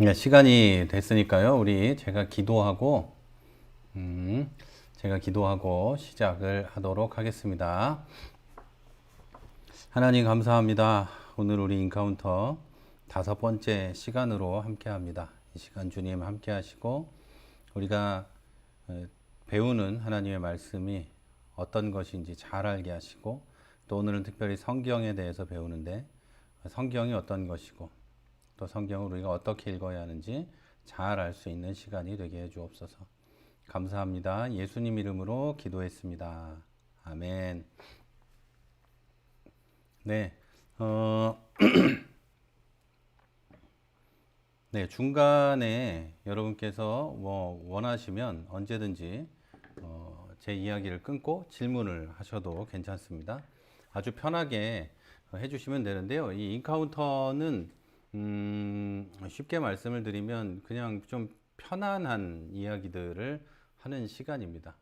네, 시간이 됐으니까요. 제가 기도하고 시작을 하도록 하겠습니다. 하나님 감사합니다. 오늘 우리 인카운터 5번째 시간으로 함께합니다. 이 시간 주님 함께하시고 우리가 배우는 하나님의 말씀이 어떤 것인지 잘 알게 하시고, 또 오늘은 특별히 성경에 대해서 배우는데 성경이 어떤 것이고 또 성경을 우리가 어떻게 읽어야 하는지 잘 알 수 있는 시간이 되게 해 주옵소서. 감사합니다. 예수님 이름으로 기도했습니다. 아멘. 네, 네, 중간에 여러분께서 원하시면 언제든지 제 이야기를 끊고 질문을 하셔도 괜찮습니다. 아주 편하게 해주시면 되는데요. 이 인카운터는 쉽게 말씀을 드리면 그냥 좀 편안한 이야기들을 하는 시간입니다.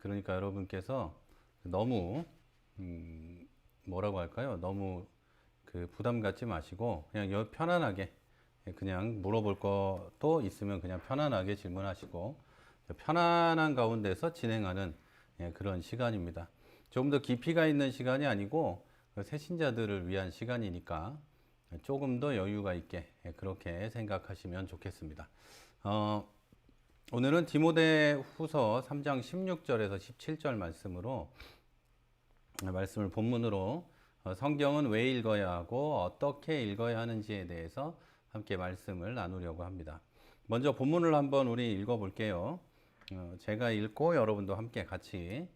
그러니까 여러분께서 너무 뭐라고 할까요? 너무 그 부담 갖지 마시고 그냥 편안하게, 그냥 물어볼 것도 있으면 그냥 편안하게 질문하시고 편안한 가운데서 진행하는 그런 시간입니다. 조금 더 깊이가 있는 시간이 아니고 새신자들을 위한 시간이니까 조금 더 여유가 있게 그렇게 생각하시면 좋겠습니다. 오늘은 디모데 후서 3장 16절에서 17절 말씀을 본문으로 성경은 왜 읽어야 하고 어떻게 읽어야 하는지에 대해서 함께 말씀을 나누려고 합니다. 먼저 본문을 한번 우리 읽어볼게요. 제가 읽고 여러분도 함께 같이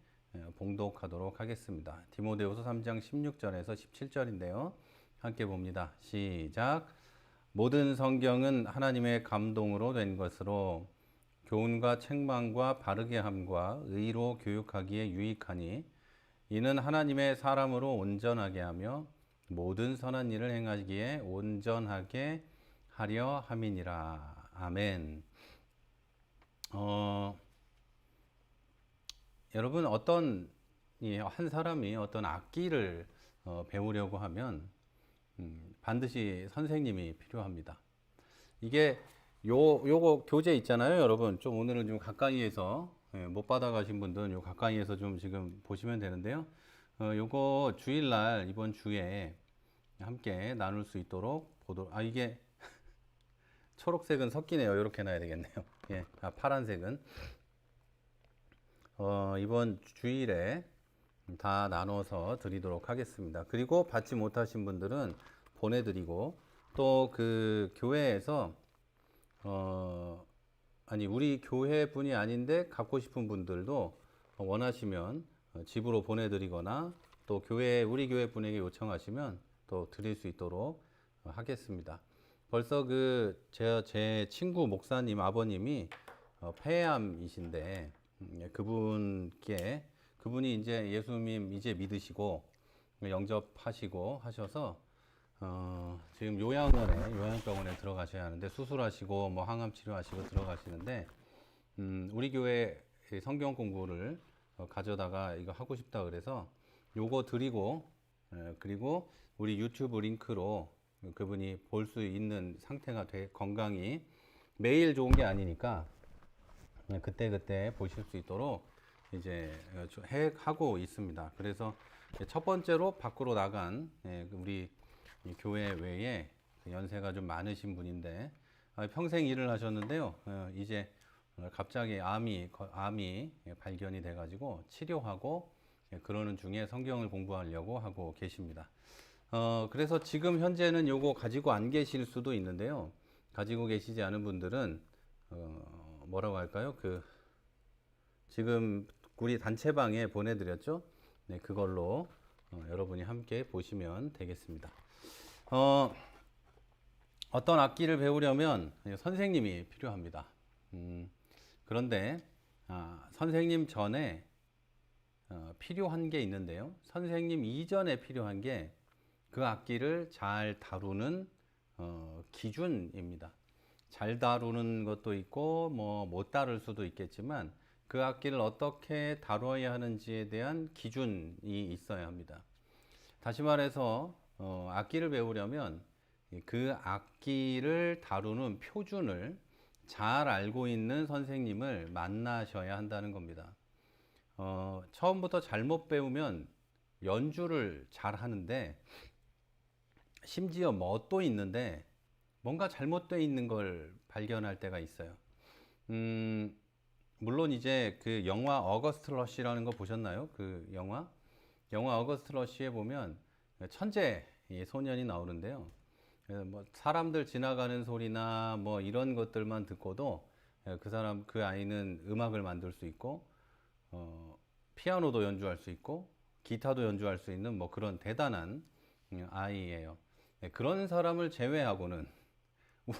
봉독하도록 하겠습니다. 디모데후서 3장 16절에서 17절인데요. 함께 봅니다. 시작. 모든 성경은 하나님의 감동으로 된 것으로 교훈과 책망과 바르게 함과 의로 교육하기에 유익하니 이는 하나님의 사람으로 온전하게 하며 모든 선한 일을 행하기에 온전하게 하려 함이니라. 아멘. 여러분, 한 사람이 어떤 악기를 배우려고 하면 반드시 선생님이 필요합니다. 이게 요거 교재 있잖아요, 여러분. 좀 오늘은 좀 가까이에서 못 받아가신 분들은 요 가까이에서 좀 지금 보시면 되는데요. 요거 주일날 이번 주에 함께 나눌 수 있도록 이게 초록색은 섞이네요. 이렇게 놔야 되겠네요. 예, 파란색은 이번 주일에 다 나눠서 드리도록 하겠습니다. 그리고 받지 못하신 분들은 보내드리고, 또 그 교회에서 우리 교회 분이 아닌데 갖고 싶은 분들도 원하시면 집으로 보내드리거나 또 우리 교회 분에게 요청하시면 또 드릴 수 있도록 하겠습니다. 벌써 제 친구 목사님 아버님이 폐암이신데, 그분이 이제 예수님 이제 믿으시고 영접하시고 하셔서 지금 요양병원에 들어가셔야 하는데, 수술하시고 뭐 항암 치료하시고 들어가시는데, 우리 교회 성경 공부를 가져다가 이거 하고 싶다 그래서 요거 드리고, 그리고 우리 유튜브 링크로 그분이 볼 수 있는 상태가 건강이 매일 좋은 게 아니니까 그때그때 보실 수 있도록 이제 하고 있습니다. 그래서 첫 번째로 밖으로 나간 우리 교회 외에 연세가 좀 많으신 분인데, 평생 일을 하셨는데요. 이제 갑자기 암이 발견이 돼가지고 치료하고 그러는 중에 성경을 공부하려고 하고 계십니다. 그래서 지금 현재는 요거 가지고 안 계실 수도 있는데요. 가지고 계시지 않은 분들은 뭐라고 할까요? 지금 우리 단체방에 보내드렸죠? 네, 그걸로 여러분이 함께 보시면 되겠습니다. 어떤 악기를 배우려면 선생님이 필요합니다. 그런데 선생님 전에 필요한 게 있는데요. 선생님 이전에 필요한 게 그 악기를 잘 다루는 기준입니다. 잘 다루는 것도 있고 못 다룰 수도 있겠지만 그 악기를 어떻게 다뤄야 하는지에 대한 기준이 있어야 합니다. 다시 말해서 악기를 배우려면 그 악기를 다루는 표준을 잘 알고 있는 선생님을 만나셔야 한다는 겁니다. 처음부터 잘못 배우면 연주를 잘 하는데, 심지어 멋도 있는데 뭔가 잘못되어 있는 걸 발견할 때가 있어요. 물론 이제 그 영화 어거스트 러시라는 거 보셨나요? 그 영화 어거스트 러시에 보면 천재 소년이 나오는데요. 뭐 사람들 지나가는 소리나 뭐 이런 것들만 듣고도 그 아이는 음악을 만들 수 있고, 피아노도 연주할 수 있고, 기타도 연주할 수 있는 뭐 그런 대단한 아이예요. 그런 사람을 제외하고는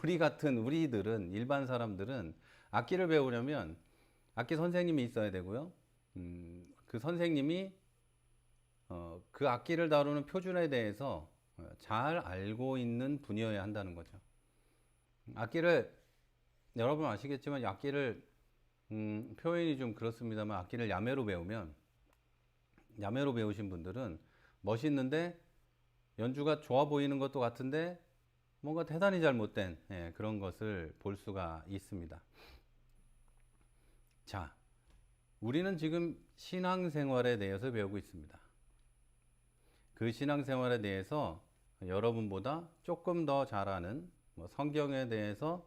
우리들은, 일반 사람들은 악기를 배우려면 악기 선생님이 있어야 되고요. 그 선생님이 그 악기를 다루는 표준에 대해서 잘 알고 있는 분이어야 한다는 거죠. 악기를, 여러분 아시겠지만 악기를, 표현이 좀 그렇습니다만, 악기를 야매로 배우신 분들은 멋있는데 연주가 좋아 보이는 것도 같은데 뭔가 대단히 잘못된 그런 것을 볼 수가 있습니다. 자, 우리는 지금 신앙생활에 대해서 배우고 있습니다. 그 신앙생활에 대해서 여러분보다 조금 더 잘 아는, 성경에 대해서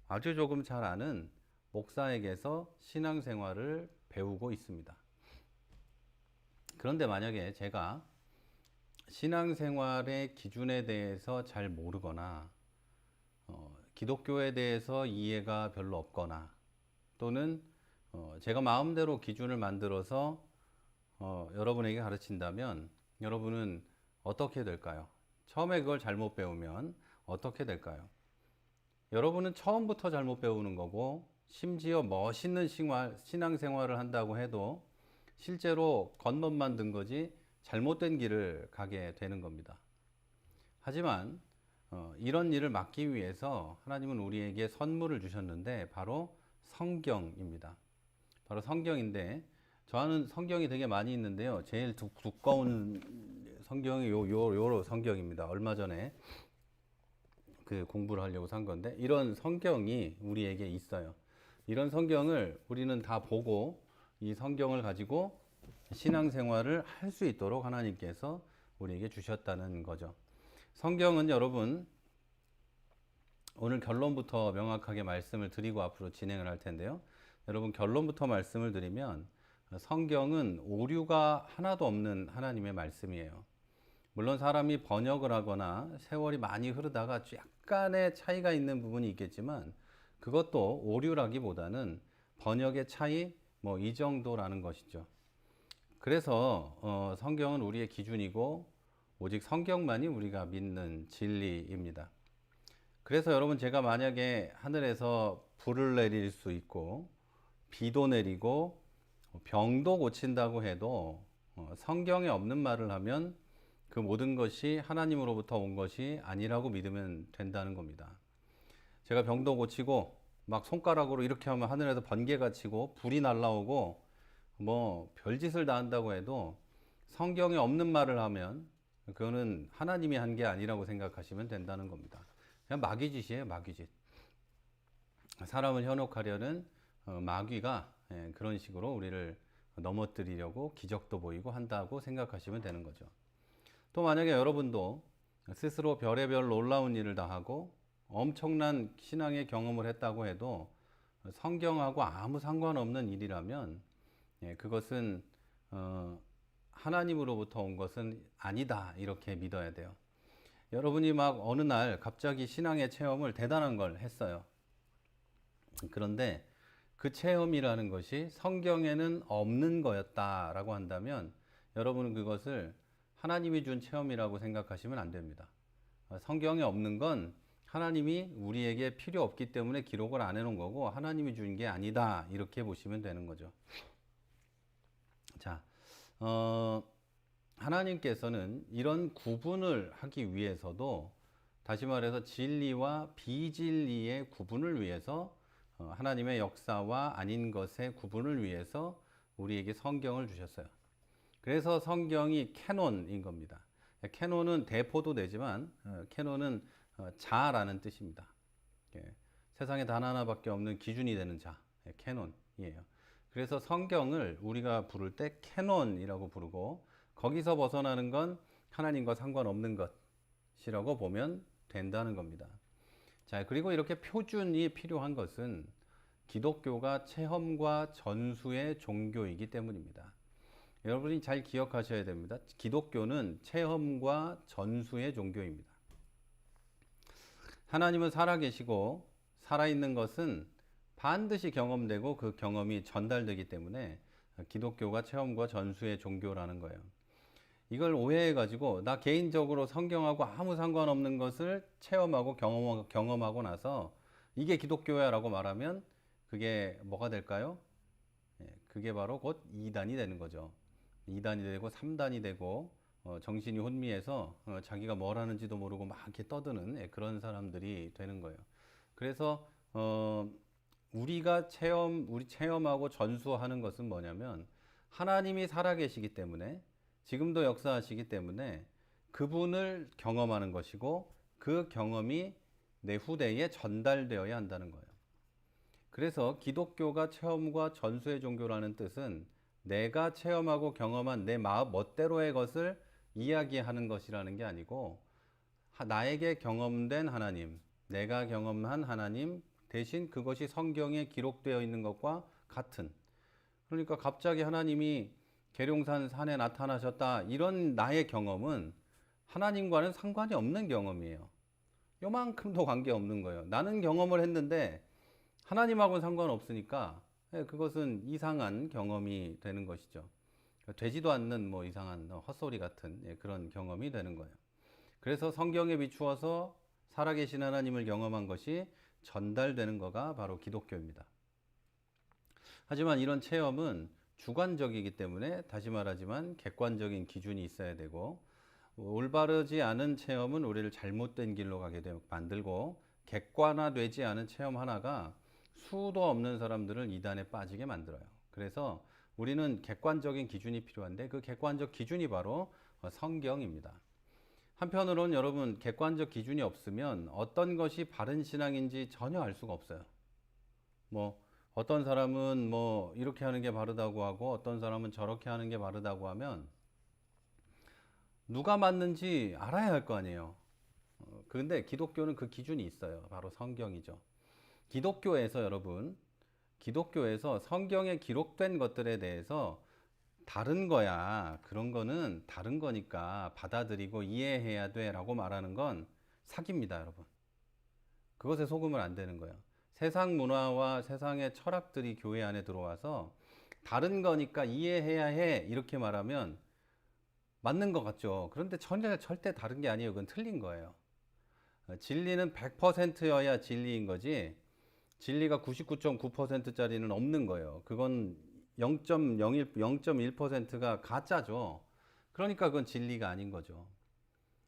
아주 조금 잘 아는 목사에게서 신앙생활을 배우고 있습니다. 그런데 만약에 제가 신앙생활의 기준에 대해서 잘 모르거나, 기독교에 대해서 이해가 별로 없거나, 또는 제가 마음대로 기준을 만들어서 여러분에게 가르친다면 여러분은 어떻게 될까요? 처음에 그걸 잘못 배우면 어떻게 될까요? 여러분은 처음부터 잘못 배우는 거고, 심지어 멋있는 신앙생활을 한다고 해도 실제로 겉멋만 든 거지 잘못된 길을 가게 되는 겁니다. 하지만 이런 일을 막기 위해서 하나님은 우리에게 선물을 주셨는데 바로 성경입니다. 바로 성경인데, 저는 성경이 되게 많이 있는데요. 제일 두꺼운 성경이 요 성경입니다. 얼마 전에 그 공부를 하려고 산 건데, 이런 성경이 우리에게 있어요. 이런 성경을 우리는 다 보고 이 성경을 가지고 신앙생활을 할 수 있도록 하나님께서 우리에게 주셨다는 거죠. 성경은 여러분, 오늘 결론부터 명확하게 말씀을 드리고 앞으로 진행을 할 텐데요. 여러분, 결론부터 말씀을 드리면 성경은 오류가 하나도 없는 하나님의 말씀이에요. 물론 사람이 번역을 하거나 세월이 많이 흐르다가 약간의 차이가 있는 부분이 있겠지만, 그것도 오류라기보다는 번역의 차이, 뭐 이 정도라는 것이죠. 그래서 성경은 우리의 기준이고 오직 성경만이 우리가 믿는 진리입니다. 그래서 여러분, 제가 만약에 하늘에서 불을 내릴 수 있고 비도 내리고 병도 고친다고 해도 성경에 없는 말을 하면 그 모든 것이 하나님으로부터 온 것이 아니라고 믿으면 된다는 겁니다. 제가 병도 고치고 막 손가락으로 이렇게 하면 하늘에서 번개가 치고 불이 날라오고 뭐 별짓을 다 한다고 해도 성경에 없는 말을 하면 그거는 하나님이 한 게 아니라고 생각하시면 된다는 겁니다. 그냥 마귀짓이에요, 마귀짓. 사람을 현혹하려는 마귀가 그런 식으로 우리를 넘어뜨리려고 기적도 보이고 한다고 생각하시면 되는 거죠. 또 만약에 여러분도 스스로 별의별 놀라운 일을 다 하고 엄청난 신앙의 경험을 했다고 해도 성경하고 아무 상관없는 일이라면 그것은 하나님으로부터 온 것은 아니다, 이렇게 믿어야 돼요. 여러분이 막 어느 날 갑자기 신앙의 체험을 대단한 걸 했어요. 그런데 그 체험이라는 것이 성경에는 없는 거였다라고 한다면 여러분은 그것을 하나님이 준 체험이라고 생각하시면 안 됩니다. 성경에 없는 건 하나님이 우리에게 필요 없기 때문에 기록을 안 해놓은 거고 하나님이 준 게 아니다, 이렇게 보시면 되는 거죠. 자, 하나님께서는 이런 구분을 하기 위해서도, 다시 말해서 진리와 비진리의 구분을 위해서, 하나님의 역사와 아닌 것의 구분을 위해서 우리에게 성경을 주셨어요. 그래서 성경이 캐논인 겁니다. 캐논은 대포도 되지만 캐논은 자라는 뜻입니다. 예, 세상에 단 하나밖에 없는 기준이 되는 자, 예, 캐논이에요. 그래서 성경을 우리가 부를 때 캐논이라고 부르고, 거기서 벗어나는 건 하나님과 상관없는 것이라고 보면 된다는 겁니다. 자, 그리고 이렇게 표준이 필요한 것은 기독교가 체험과 전수의 종교이기 때문입니다. 여러분이 잘 기억하셔야 됩니다. 기독교는 체험과 전수의 종교입니다. 하나님은 살아계시고 살아있는 것은 반드시 경험되고 그 경험이 전달되기 때문에 기독교가 체험과 전수의 종교라는 거예요. 이걸 오해해가지고 나 개인적으로 성경하고 아무 상관없는 것을 체험하고 경험하고 나서 이게 기독교야 라고 말하면 그게 뭐가 될까요? 그게 바로 곧 2단이 되는 거죠. 2단이 되고 3단이 되고 정신이 혼미해서 자기가 뭘 하는지도 모르고 막 이렇게 떠드는 그런 사람들이 되는 거예요. 그래서 우리가 우리 체험하고 전수하는 것은 뭐냐면 하나님이 살아계시기 때문에 지금도 역사하시기 때문에 그분을 경험하는 것이고 그 경험이 내 후대에 전달되어야 한다는 거예요. 그래서 기독교가 체험과 전수의 종교라는 뜻은 내가 체험하고 경험한 내 마음 멋대로의 것을 이야기하는 것이라는 게 아니고 나에게 경험된 하나님, 내가 경험한 하나님 대신 그것이 성경에 기록되어 있는 것과 같은, 그러니까 갑자기 하나님이 계룡산 산에 나타나셨다 이런 나의 경험은 하나님과는 상관이 없는 경험이에요. 요만큼도 관계없는 거예요. 나는 경험을 했는데 하나님하고는 상관없으니까 그것은 이상한 경험이 되는 것이죠. 되지도 않는 뭐 이상한 헛소리 같은 그런 경험이 되는 거예요. 그래서 성경에 비추어서 살아계신 하나님을 경험한 것이 전달되는 거가 바로 기독교입니다. 하지만 이런 체험은 주관적이기 때문에 다시 말하지만 객관적인 기준이 있어야 되고, 올바르지 않은 체험은 우리를 잘못된 길로 가게 만들고, 객관화되지 않은 체험 하나가 수도 없는 사람들을 이단에 빠지게 만들어요. 그래서 우리는 객관적인 기준이 필요한데 그 객관적 기준이 바로 성경입니다. 한편으로는 여러분, 객관적 기준이 없으면 어떤 것이 바른 신앙인지 전혀 알 수가 없어요. 뭐 어떤 사람은 뭐 이렇게 하는 게 바르다고 하고 어떤 사람은 저렇게 하는 게 바르다고 하면 누가 맞는지 알아야 할 거 아니에요. 그런데 기독교는 그 기준이 있어요. 바로 성경이죠. 기독교에서 여러분, 기독교에서 성경에 기록된 것들에 대해서 다른 거야, 그런 거는 다른 거니까 받아들이고 이해해야 돼 라고 말하는 건 사기입니다, 여러분. 그것에 속으면 안 되는 거예요. 세상 문화와 세상의 철학들이 교회 안에 들어와서 다른 거니까 이해해야 해 이렇게 말하면 맞는 것 같죠. 그런데 절대 다른 게 아니에요. 그건 틀린 거예요. 진리는 100%여야 진리인 거지, 진리가 99.9%짜리는 없는 거예요. 그건 0.1%가 가짜죠. 그러니까 그건 진리가 아닌 거죠.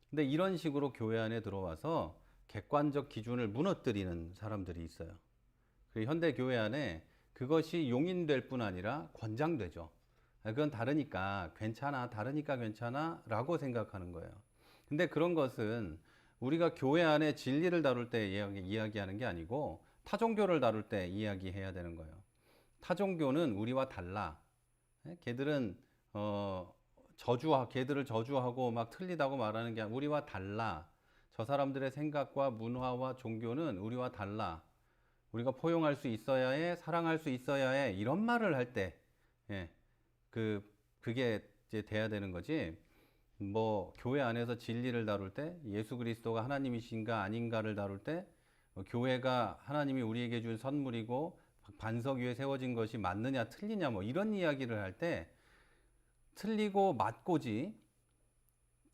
근데 이런 식으로 교회 안에 들어와서 객관적 기준을 무너뜨리는 사람들이 있어요. 그리고 현대 교회 안에 그것이 용인될 뿐 아니라 권장되죠. 그건 다르니까 괜찮아, 다르니까 괜찮아 라고 생각하는 거예요. 근데 그런 것은 우리가 교회 안에 진리를 다룰 때 이야기하는 게 아니고 타종교를 다룰 때 이야기해야 되는 거예요. 타종교는 우리와 달라. 걔들은 걔들을 저주하고 막 틀리다고 말하는 게 우리와 달라. 저 사람들의 생각과 문화와 종교는 우리와 달라. 우리가 포용할 수 있어야 해, 사랑할 수 있어야 해, 이런 말을 할 때, 그게 이제 돼야 되는 거지. 뭐 교회 안에서 진리를 다룰 때, 예수 그리스도가 하나님이신가 아닌가를 다룰 때, 교회가 하나님이 우리에게 준 선물이고 반석 위에 세워진 것이 맞느냐 틀리냐 뭐 이런 이야기를 할 때 틀리고 맞고지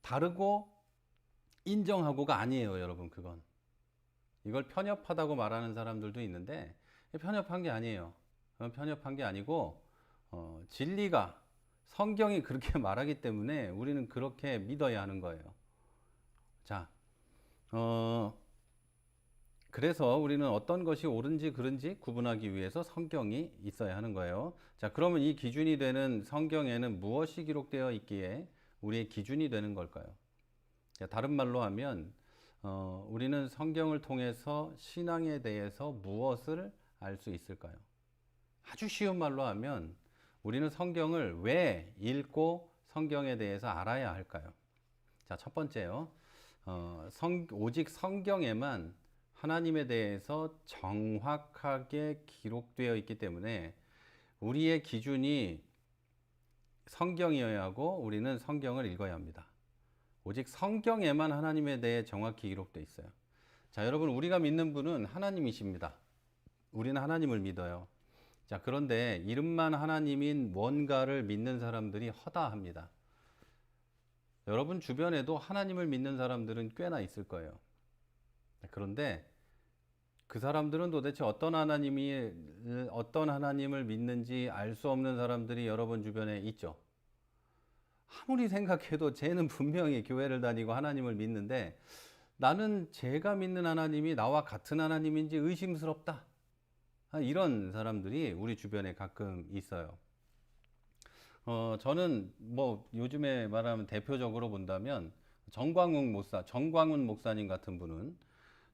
다르고 인정하고가 아니에요, 여러분. 그건 이걸 편협하다고 말하는 사람들도 있는데 편협한 게 아니에요. 편협한 게 아니고 진리가 성경이 그렇게 말하기 때문에 우리는 그렇게 믿어야 하는 거예요. 자, 그래서 우리는 어떤 것이 옳은지 그른지 구분하기 위해서 성경이 있어야 하는 거예요. 자, 그러면 이 기준이 되는 성경에는 무엇이 기록되어 있기에 우리의 기준이 되는 걸까요? 자, 다른 말로 하면 우리는 성경을 통해서 신앙에 대해서 무엇을 알 수 있을까요? 아주 쉬운 말로 하면 우리는 성경을 왜 읽고 성경에 대해서 알아야 할까요? 자, 첫 번째요. 오직 성경에만 하나님에 대해서 정확하게 기록되어 있기 때문에 우리의 기준이 성경이어야 하고 우리는 성경을 읽어야 합니다. 오직 성경에만 하나님에 대해 정확히 기록되어 있어요. 자, 여러분, 우리가 믿는 분은 하나님이십니다. 우리는 하나님을 믿어요. 자, 그런데 이름만 하나님인 뭔가를 믿는 사람들이 허다합니다. 여러분 주변에도 하나님을 믿는 사람들은 꽤나 있을 거예요. 그런데 그 사람들은 도대체 어떤 하나님을 믿는지 알 수 없는 사람들이 여러분 주변에 있죠. 아무리 생각해도 쟤는 분명히 교회를 다니고 하나님을 믿는데 나는 제가 믿는 하나님이 나와 같은 하나님인지 의심스럽다. 이런 사람들이 우리 주변에 가끔 있어요. 저는 뭐 요즘에 말하면 대표적으로 본다면 정광훈 목사님 같은 분은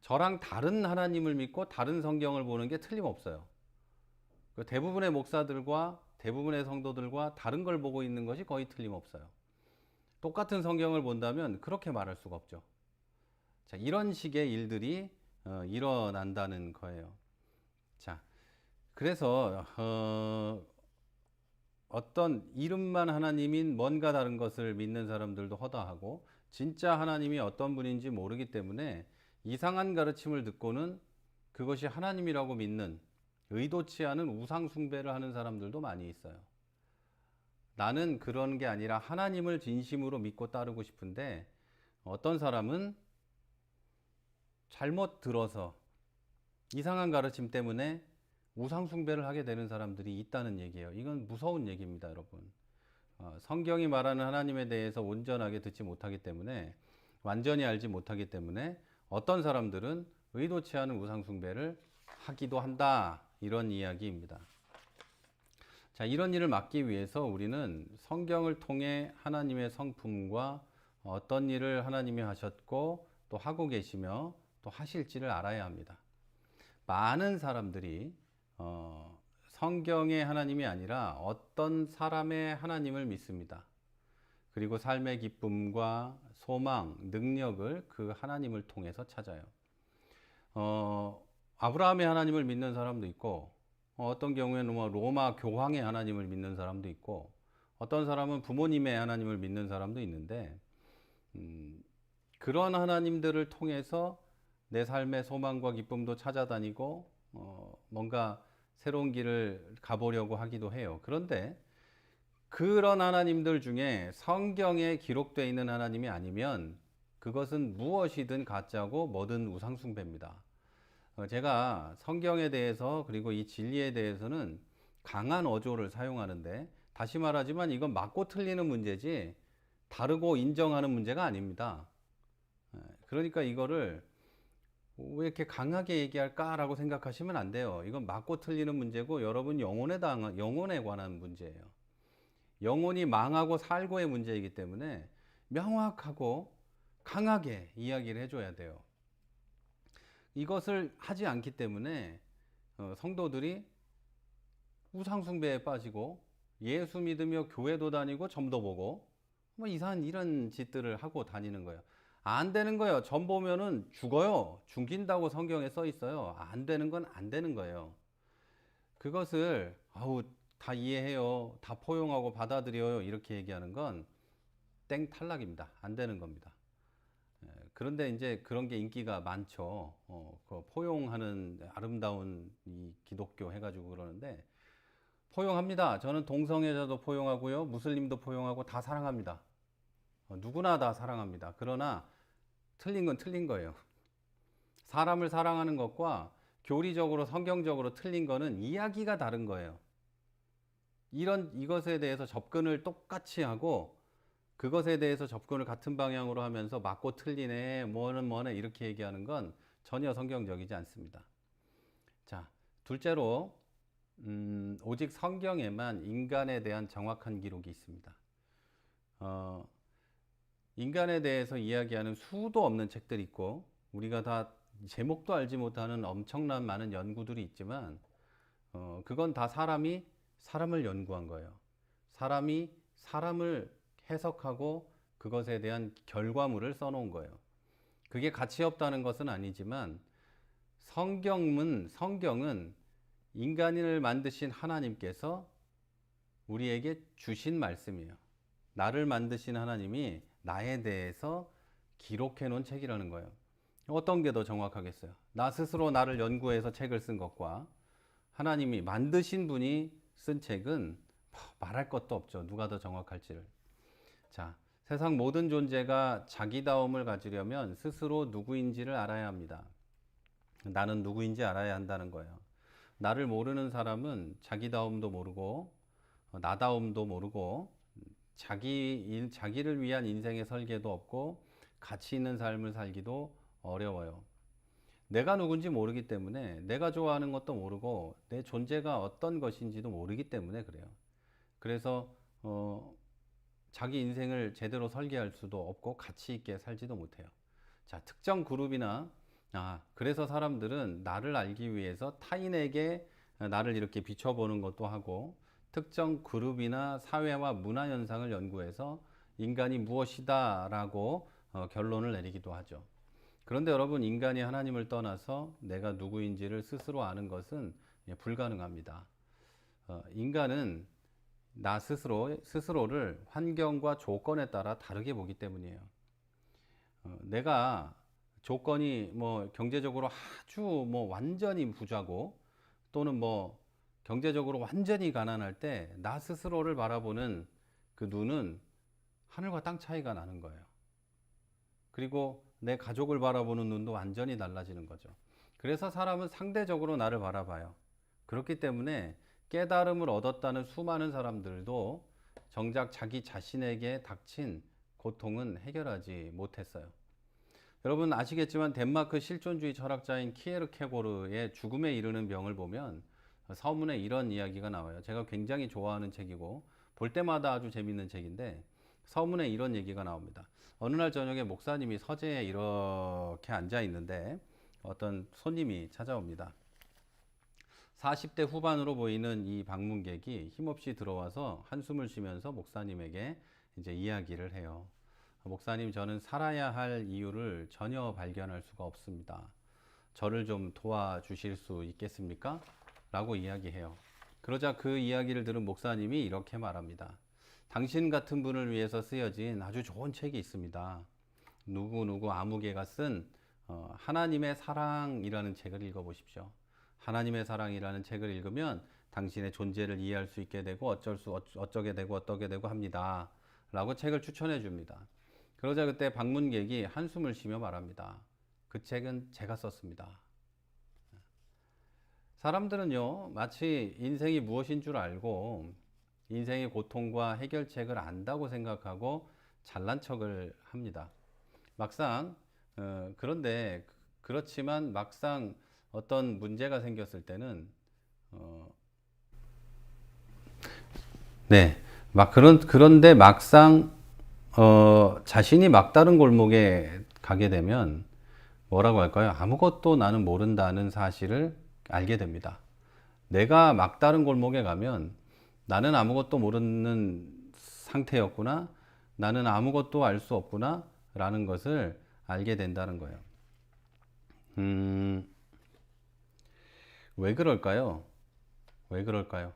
저랑 다른 하나님을 믿고 다른 성경을 보는 게 틀림없어요. 대부분의 목사들과 대부분의 성도들과 다른 걸 보고 있는 것이 거의 틀림없어요. 똑같은 성경을 본다면 그렇게 말할 수가 없죠. 자, 이런 식의 일들이 일어난다는 거예요. 자, 그래서 어떤 이름만 하나님인 뭔가 다른 것을 믿는 사람들도 허다하고 진짜 하나님이 어떤 분인지 모르기 때문에 이상한 가르침을 듣고는 그것이 하나님이라고 믿는 의도치 않은 우상 숭배를 하는 사람들도 많이 있어요. 나는 그런 게 아니라 하나님을 진심으로 믿고 따르고 싶은데 어떤 사람은 잘못 들어서 이상한 가르침 때문에 우상 숭배를 하게 되는 사람들이 있다는 얘기예요. 이건 무서운 얘기입니다, 여러분. 성경이 말하는 하나님에 대해서 온전하게 듣지 못하기 때문에 완전히 알지 못하기 때문에 어떤 사람들은 의도치 않은 우상 숭배를 하기도 한다. 이런 이야기입니다. 자, 이런 일을 막기 위해서 우리는 성경을 통해 하나님의 성품과 어떤 일을 하나님이 하셨고 또 하고 계시며 또 하실지를 알아야 합니다. 많은 사람들이 성경의 하나님이 아니라 어떤 사람의 하나님을 믿습니다. 그리고 삶의 기쁨과 소망, 능력을 그 하나님을 통해서 찾아요. 아브라함의 하나님을 믿는 사람도 있고 어떤 경우에는 뭐 로마 교황의 하나님을 믿는 사람도 있고 어떤 사람은 부모님의 하나님을 믿는 사람도 있는데 그런 하나님들을 통해서 내 삶의 소망과 기쁨도 찾아다니고 뭔가 새로운 길을 가보려고 하기도 해요. 그런데 그런 하나님들 중에 성경에 기록되어 있는 하나님이 아니면 그것은 무엇이든 가짜고 뭐든 우상숭배입니다. 제가 성경에 대해서 그리고 이 진리에 대해서는 강한 어조를 사용하는데 다시 말하지만 이건 맞고 틀리는 문제지 다르고 인정하는 문제가 아닙니다. 그러니까 이거를 왜 이렇게 강하게 얘기할까라고 생각하시면 안 돼요. 이건 맞고 틀리는 문제고 여러분 영혼에 관한 문제예요. 영혼이 망하고 살고의 문제이기 때문에 명확하고 강하게 이야기를 해줘야 돼요. 이것을 하지 않기 때문에 성도들이 우상숭배에 빠지고 예수 믿으며 교회도 다니고 점도 보고 뭐 이상한 이런 짓들을 하고 다니는 거예요. 안 되는 거예요. 점 보면은 죽어요. 죽인다고 성경에 써 있어요. 안 되는 건 안 되는 거예요. 그것을 다 이해해요. 다 포용하고 받아들여요. 이렇게 얘기하는 건 땡 탈락입니다. 안 되는 겁니다. 그런데 이제 그런 게 인기가 많죠. 그 포용하는 아름다운 이 기독교 해가지고 그러는데 포용합니다. 저는 동성애자도 포용하고요. 무슬림도 포용하고 다 사랑합니다. 누구나 다 사랑합니다. 그러나 틀린 건 틀린 거예요. 사람을 사랑하는 것과 교리적으로 성경적으로 틀린 거는 이야기가 다른 거예요. 이것에 대해서 접근을 똑같이 하고 그것에 대해서 접근을 같은 방향으로 하면서 맞고 틀리네 뭐네 이렇게 얘기하는 건 전혀 성경적이지 않습니다. 자, 둘째로 오직 성경에만 인간에 대한 정확한 기록이 있습니다. 인간에 대해서 이야기하는 수도 없는 책들이 있고 우리가 다 제목도 알지 못하는 엄청난 많은 연구들이 있지만 그건 다 사람이 사람을 연구한 거예요. 사람이 사람을 해석하고 그것에 대한 결과물을 써놓은 거예요. 그게 가치 없다는 것은 아니지만 성경은 인간을 만드신 하나님께서 우리에게 주신 말씀이에요. 나를 만드신 하나님이 나에 대해서 기록해 놓은 책이라는 거예요. 어떤 게 더 정확하겠어요? 나 스스로 나를 연구해서 책을 쓴 것과 하나님이 만드신 분이 쓴 책은 말할 것도 없죠. 누가 더 정확할지를. 자, 세상 모든 존재가 자기다움을 가지려면 스스로 누구인지를 알아야 합니다. 나는 누구인지 알아야 한다는 거예요. 나를 모르는 사람은 자기다움도 모르고 나다움도 모르고 자기를 위한 인생의 설계도 없고 가치 있는 삶을 살기도 어려워요. 내가 누군지 모르기 때문에 내가 좋아하는 것도 모르고 내 존재가 어떤 것인지도 모르기 때문에 그래요. 그래서 자기 인생을 제대로 설계할 수도 없고 가치 있게 살지도 못해요. 자, 특정 그룹이나 그래서 사람들은 나를 알기 위해서 타인에게 나를 이렇게 비춰보는 것도 하고 특정 그룹이나 사회와 문화 현상을 연구해서 인간이 무엇이다 라고 결론을 내리기도 하죠. 그런데 여러분, 인간이 하나님을 떠나서 내가 누구인지를 스스로 아는 것은 불가능합니다. 인간은 나 스스로를 환경과 조건에 따라 다르게 보기 때문이에요. 내가 조건이 경제적으로 아주 완전히 부자고 또는 경제적으로 완전히 가난할 때 나 스스로를 바라보는 그 눈은 하늘과 땅 차이가 나는 거예요. 그리고 내 가족을 바라보는 눈도 완전히 달라지는 거죠. 그래서 사람은 상대적으로 나를 바라봐요. 그렇기 때문에 깨달음을 얻었다는 수많은 사람들도 정작 자기 자신에게 닥친 고통은 해결하지 못했어요. 여러분 아시겠지만 덴마크 실존주의 철학자인 키에르케고르의 죽음에 이르는 병을 보면 서문에 이런 이야기가 나와요. 제가 굉장히 좋아하는 책이고 볼 때마다 아주 재밌는 책인데 서문에 이런 얘기가 나옵니다. 어느 날 저녁에 목사님이 서재에 이렇게 앉아 있는데 어떤 손님이 찾아옵니다. 40대 후반으로 보이는 이 방문객이 힘없이 들어와서 한숨을 쉬면서 목사님에게 이제 이야기를 해요. 목사님, 저는 살아야 할 이유를 전혀 발견할 수가 없습니다. 저를 좀 도와주실 수 있겠습니까? 라고 이야기해요. 그러자 그 이야기를 들은 목사님이 이렇게 말합니다. 당신 같은 분을 위해서 쓰여진 아주 좋은 책이 있습니다. 누구 아무개가 쓴 하나님의 사랑이라는 책을 읽어보십시오. 하나님의 사랑이라는 책을 읽으면 당신의 존재를 이해할 수 있게 되고 어쩌게 되고 합니다. 라고 책을 추천해 줍니다. 그러자 그때 방문객이 한숨을 쉬며 말합니다. 그 책은 제가 썼습니다. 사람들은요, 마치 인생이 무엇인 줄 알고 인생의 고통과 해결책을 안다고 생각하고 잘난 척을 합니다. 막상 그렇지만 막상 어떤 문제가 생겼을 때는 그런데 막상 자신이 막다른 골목에 가게 되면 뭐라고 할까요? 아무것도 나는 모른다는 사실을 알게 됩니다. 내가 막다른 골목에 가면 나는 아무것도 모르는 상태였구나, 나는 아무것도 알 수 없구나 라는 것을 알게 된다는 거예요. 왜 그럴까요? 왜 그럴까요?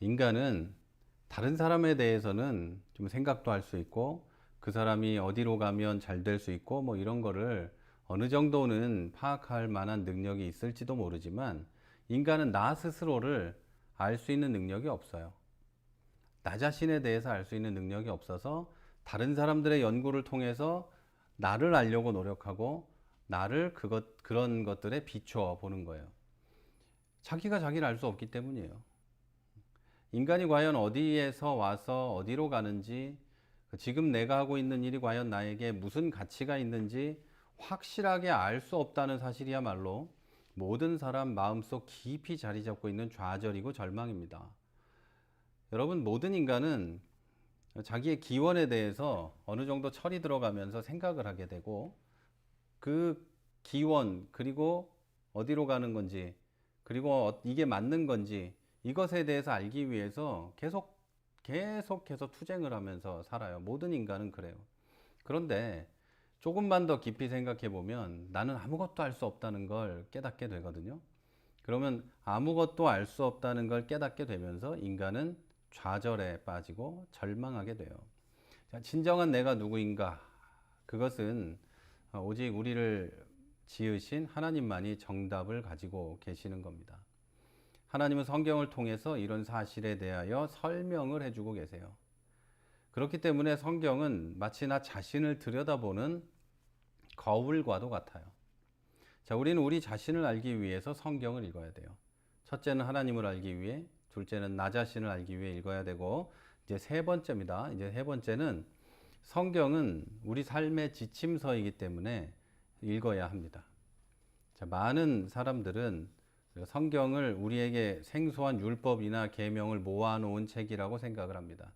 인간은 다른 사람에 대해서는 좀 생각도 할 수 있고 그 사람이 어디로 가면 잘 될 수 있고 이런 거를 어느 정도는 파악할 만한 능력이 있을지도 모르지만 인간은 나 스스로를 알 수 있는 능력이 없어요. 나 자신에 대해서 알 수 있는 능력이 없어서 다른 사람들의 연구를 통해서 나를 알려고 노력하고 나를 그런 것들에 비춰 보는 거예요. 자기가 자기를 알 수 없기 때문이에요. 인간이 과연 어디에서 와서 어디로 가는지, 지금 내가 하고 있는 일이 과연 나에게 무슨 가치가 있는지 확실하게 알 수 없다는 사실이야말로 모든 사람 마음속 깊이 자리 잡고 있는 좌절이고 절망입니다. 여러분, 모든 인간은 자기의 기원에 대해서 어느 정도 철이 들어가면서 생각을 하게 되고 그 기원, 그리고 어디로 가는 건지, 그리고 이게 맞는 건지, 이것에 대해서 알기 위해서 계속해서 투쟁을 하면서 살아요. 모든 인간은 그래요. 그런데 조금만 더 깊이 생각해 보면 나는 아무것도 알 수 없다는 걸 깨닫게 되거든요. 그러면 아무것도 알 수 없다는 걸 깨닫게 되면서 인간은 좌절에 빠지고 절망하게 돼요. 자, 진정한 내가 누구인가? 그것은 오직 우리를 지으신 하나님만이 정답을 가지고 계시는 겁니다. 하나님은 성경을 통해서 이런 사실에 대하여 설명을 해주고 계세요. 그렇기 때문에 성경은 마치 나 자신을 들여다보는 거울과도 같아요. 자, 우리는 우리 자신을 알기 위해서 성경을 읽어야 돼요. 첫째는 하나님을 알기 위해, 둘째는 나 자신을 알기 위해 읽어야 되고, 이제 세 번째입니다. 이제 세 번째는 성경은 우리 삶의 지침서이기 때문에 읽어야 합니다. 자, 많은 사람들은 성경을 우리에게 생소한 율법이나 계명을 모아놓은 책이라고 생각을 합니다.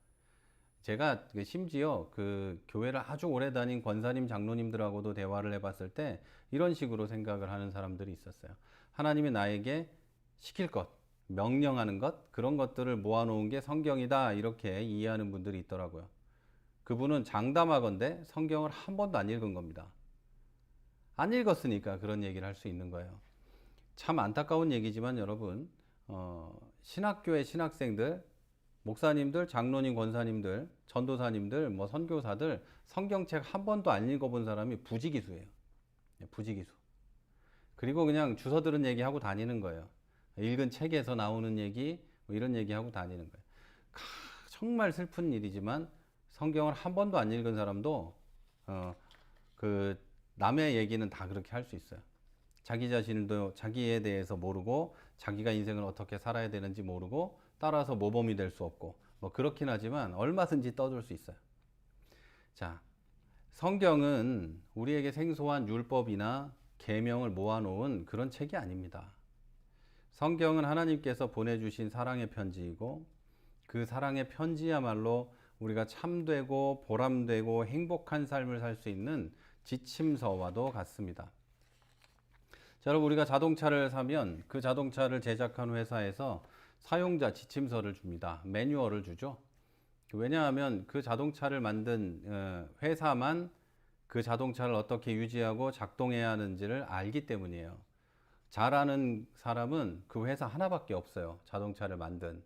제가 심지어 그 교회를 아주 오래 다닌 권사님, 장로님들하고도 대화를 해봤을 때 이런 식으로 생각을 하는 사람들이 있었어요. 하나님이 나에게 시킬 것, 명령하는 것, 그런 것들을 모아놓은 게 성경이다, 이렇게 이해하는 분들이 있더라고요. 그분은 장담하건대 성경을 한 번도 안 읽은 겁니다. 안 읽었으니까 그런 얘기를 할 수 있는 거예요. 참 안타까운 얘기지만 여러분, 신학교의 신학생들, 목사님들, 장로님, 권사님들, 전도사님들, 뭐 선교사들 성경책 한 번도 안 읽어본 사람이 부지기수예요. 부지기수. 그리고 그냥 주워 들은 얘기하고 다니는 거예요. 읽은 책에서 나오는 얘기, 뭐 이런 얘기하고 다니는 거예요. 정말 슬픈 일이지만 성경을 한 번도 안 읽은 사람도 그 남의 얘기는 다 그렇게 할 수 있어요. 자기 자신도 자기에 대해서 모르고 자기가 인생을 어떻게 살아야 되는지 모르고 따라서 모범이 될 수 없고 뭐 그렇긴 하지만 얼마든지 떠들 수 있어요. 자, 성경은 우리에게 생소한 율법이나 계명을 모아놓은 그런 책이 아닙니다. 성경은 하나님께서 보내주신 사랑의 편지이고 그 사랑의 편지야말로 우리가 참되고 보람되고 행복한 삶을 살 수 있는 지침서와도 같습니다. 자, 여러분, 우리가 자동차를 사면 그 자동차를 제작한 회사에서 사용자 지침서를 줍니다. 매뉴얼을 주죠. 왜냐하면 그 자동차를 만든 회사만 그 자동차를 어떻게 유지하고 작동해야 하는지를 알기 때문이에요. 잘 아는 사람은 그 회사 하나밖에 없어요. 자동차를 만든.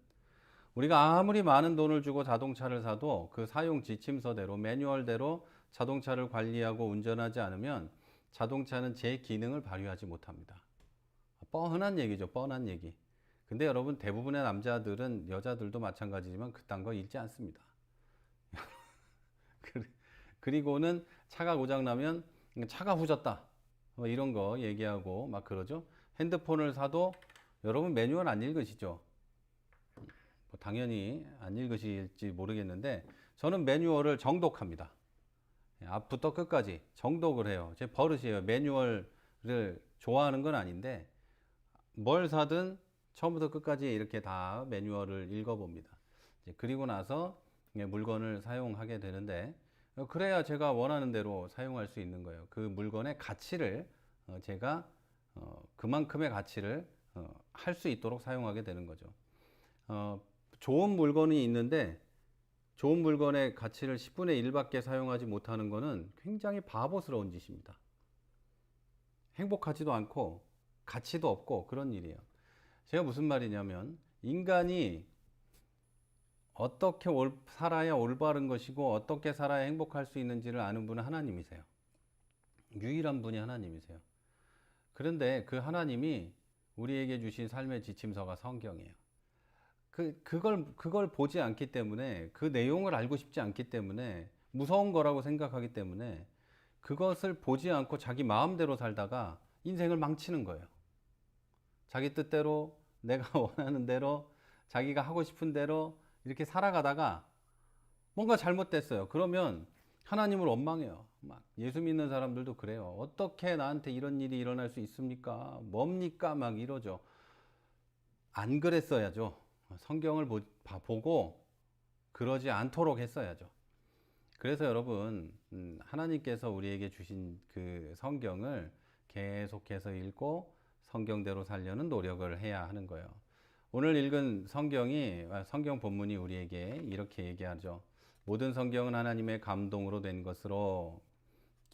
우리가 아무리 많은 돈을 주고 자동차를 사도 그 사용 지침서대로 매뉴얼대로 자동차를 관리하고 운전하지 않으면 자동차는 제 기능을 발휘하지 못합니다. 뻔한 얘기죠. 뻔한 얘기. 근데 여러분, 대부분의 남자들은, 여자들도 마찬가지지만 그딴 거 읽지 않습니다. 그리고는 차가 고장나면 차가 후졌다, 뭐 이런 거 얘기하고 막 그러죠. 핸드폰을 사도 여러분 매뉴얼 안 읽으시죠? 뭐 당연히 안 읽으실지 모르겠는데 저는 매뉴얼을 정독합니다. 앞부터 끝까지 정독을 해요. 제 버릇이에요. 매뉴얼을 좋아하는 건 아닌데 뭘 사든 처음부터 끝까지 이렇게 다 매뉴얼을 읽어봅니다. 그리고 나서 물건을 사용하게 되는데 그래야 제가 원하는 대로 사용할 수 있는 거예요. 그 물건의 가치를 제가 그만큼의 가치를 할 수 있도록 사용하게 되는 거죠. 좋은 물건이 있는데 좋은 물건의 가치를 10분의 1밖에 사용하지 못하는 것은 굉장히 바보스러운 짓입니다. 행복하지도 않고 가치도 없고 그런 일이에요. 제가 무슨 말이냐면 인간이 어떻게 살아야 올바른 것이고 어떻게 살아야 행복할 수 있는지를 아는 분은 하나님이세요. 유일한 분이 하나님이세요. 그런데 그 하나님이 우리에게 주신 삶의 지침서가 성경이에요. 그걸 보지 않기 때문에, 그 내용을 알고 싶지 않기 때문에, 무서운 거라고 생각하기 때문에 그것을 보지 않고 자기 마음대로 살다가 인생을 망치는 거예요. 자기 뜻대로, 내가 원하는 대로, 자기가 하고 싶은 대로 이렇게 살아가다가 뭔가 잘못됐어요. 그러면 하나님을 원망해요. 막 예수 믿는 사람들도 그래요. 어떻게 나한테 이런 일이 일어날 수 있습니까? 뭡니까? 막 이러죠. 안 그랬어야죠. 성경을 보고 그러지 않도록 했어야죠. 그래서 여러분, 하나님께서 우리에게 주신 그 성경을 계속해서 읽고 성경대로 살려는 노력을 해야 하는 거예요. 오늘 읽은 성경 본문이 우리에게 이렇게 얘기하죠. 모든 성경은 하나님의 감동으로 된 것으로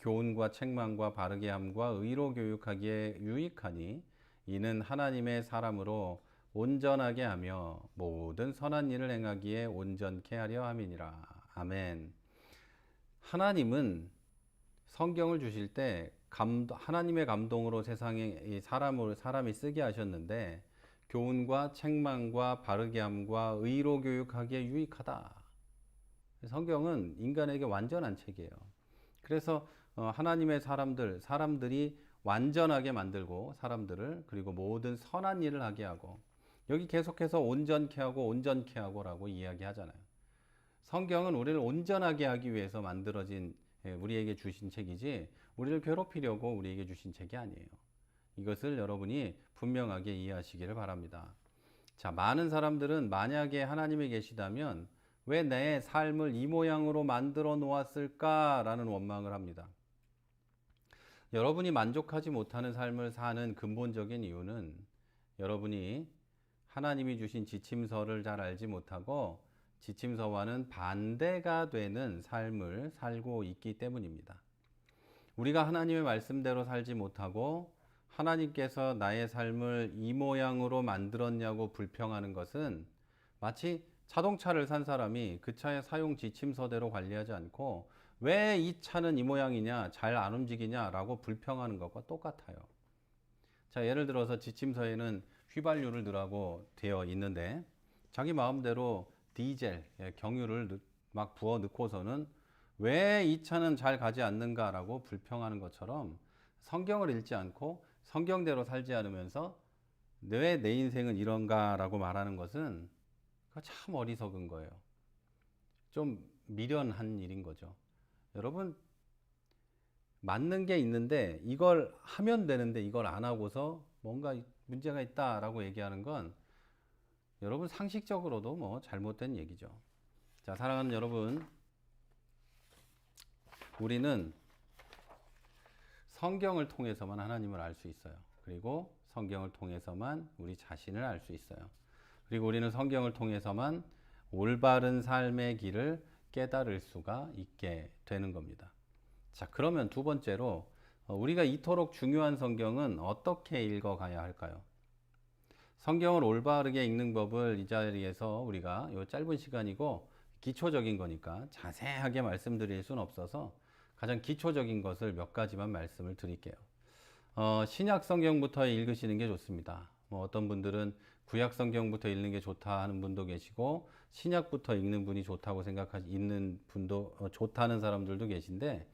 교훈과 책망과 바르게 함과 의로 교육하기에 유익하니 이는 하나님의 사람으로 온전하게 하며 모든 선한 일을 행하기에 온전케 하려 함이니라. 아멘. 하나님은 성경을 주실 때 하나님의 감동으로 세상에 사람이 쓰게 하셨는데 교훈과 책망과 바르게 함과 의로 교육하기에 유익하다. 성경은 인간에게 완전한 책이에요. 그래서 하나님의 사람들이 완전하게 만들고 사람들을 그리고 모든 선한 일을 하게 하고 여기 계속해서 온전케 하고라고 이야기하잖아요. 성경은 우리를 온전하게 하기 위해서 만들어진 우리에게 주신 책이지 우리를 괴롭히려고 우리에게 주신 책이 아니에요. 이것을 여러분이 분명하게 이해하시기를 바랍니다. 자, 많은 사람들은 만약에 하나님이 계시다면 왜 내 삶을 이 모양으로 만들어 놓았을까라는 원망을 합니다. 여러분이 만족하지 못하는 삶을 사는 근본적인 이유는 여러분이 하나님이 주신 지침서를 잘 알지 못하고 지침서와는 반대가 되는 삶을 살고 있기 때문입니다. 우리가 하나님의 말씀대로 살지 못하고 하나님께서 나의 삶을 이 모양으로 만들었냐고 불평하는 것은 마치 자동차를 산 사람이 그 차의 사용 지침서대로 관리하지 않고 왜 이 차는 이 모양이냐, 잘 안 움직이냐라고 불평하는 것과 똑같아요. 자, 예를 들어서 지침서에는 휘발유를 넣으라고 되어 있는데 자기 마음대로 디젤, 경유를 막 부어 넣고서는 왜 이 차는 잘 가지 않는가라고 불평하는 것처럼 성경을 읽지 않고 성경대로 살지 않으면서 왜 내 인생은 이런가라고 말하는 것은 참 어리석은 거예요. 좀 미련한 일인 거죠. 여러분, 맞는 게 있는데 이걸 하면 되는데 이걸 안 하고서 뭔가 문제가 있다라고 얘기하는 건 여러분 상식적으로도 뭐 잘못된 얘기죠. 자, 사랑하는 여러분, 우리는 성경을 통해서만 하나님을 알 수 있어요. 그리고 성경을 통해서만 우리 자신을 알 수 있어요. 그리고 우리는 성경을 통해서만 올바른 삶의 길을 깨달을 수가 있게 되는 겁니다. 자, 그러면 두 번째로 우리가 이토록 중요한 성경은 어떻게 읽어가야 할까요? 성경을 올바르게 읽는 법을 이 자리에서 우리가 이 짧은 시간이고 기초적인 거니까 자세하게 말씀드릴 수는 없어서 가장 기초적인 것을 몇 가지만 말씀을 드릴게요. 신약 성경부터 읽으시는 게 좋습니다. 뭐 어떤 분들은 구약 성경부터 읽는 게 좋다 하는 분도 계시고 신약부터 읽는 분이 좋다고 읽는 분도 좋다는 사람들도 계신데